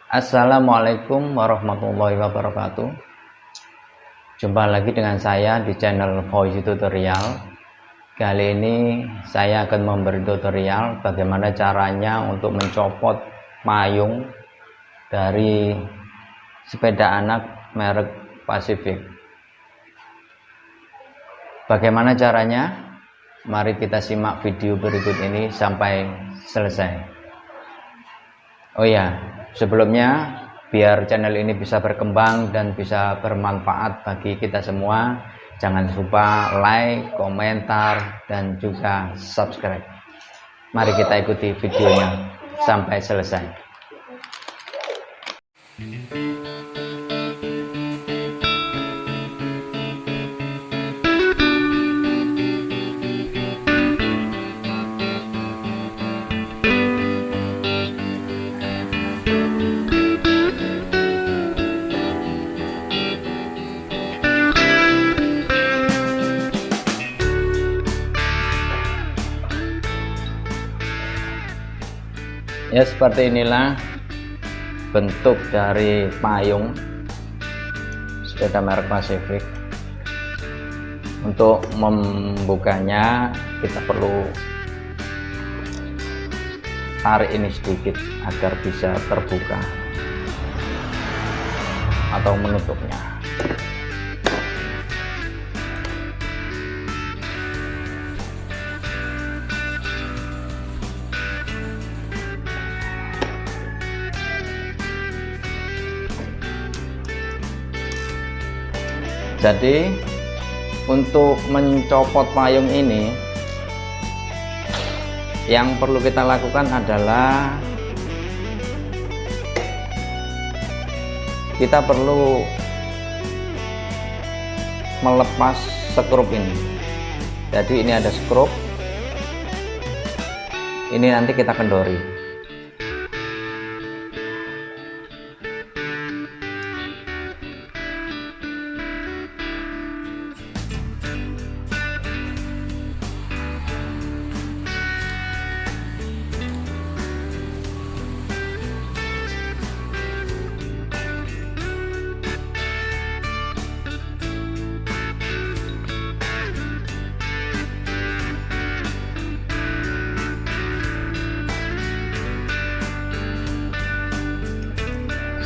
Assalamualaikum warahmatullahi wabarakatuh. Jumpa lagi dengan saya di channel Voice Tutorial. Kali ini saya akan memberi tutorial bagaimana caranya untuk mencopot payung dari sepeda anak merek Pacific. Bagaimana caranya? Mari kita simak video berikut ini sampai selesai. Oh ya, sebelumnya biar channel ini bisa berkembang dan bisa bermanfaat bagi kita semua, jangan lupa like, komentar, dan juga subscribe. Mari kita ikuti videonya sampai selesai. Ya, seperti inilah bentuk dari payung sepeda merek Pacific. Untuk membukanya kita perlu tarik ini sedikit agar bisa terbuka atau menutupnya. Jadi untuk mencopot payung ini yang perlu kita lakukan adalah kita perlu melepas skrup ini. Jadi ini ada skrup, ini nanti kita kendori.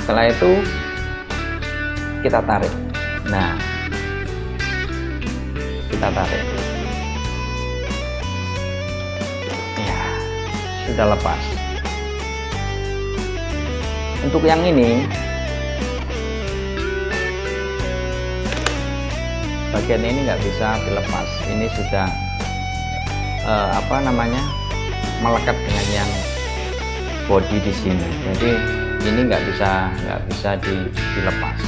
Setelah itu kita tarik. Nah, kita tarik. Ya, sudah lepas. Untuk yang ini, bagian ini nggak bisa dilepas. Ini sudah melekat dengan yang body di sini. Jadi ini nggak bisa dilepas.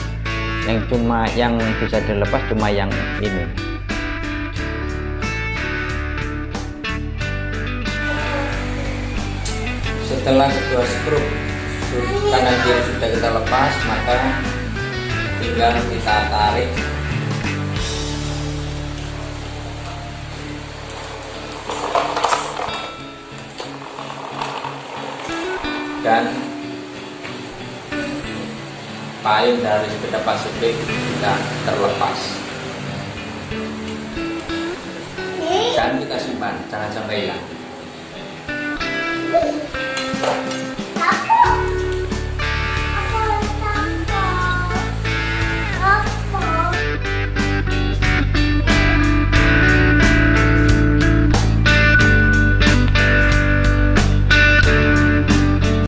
Yang bisa dilepas cuma yang ini. Setelah kedua skrup kanan kiri sudah kita lepas, maka tinggal kita tarik dan payung dari sepeda Pacific sudah terlepas. Dan kita simpan, jangan sampai hilang.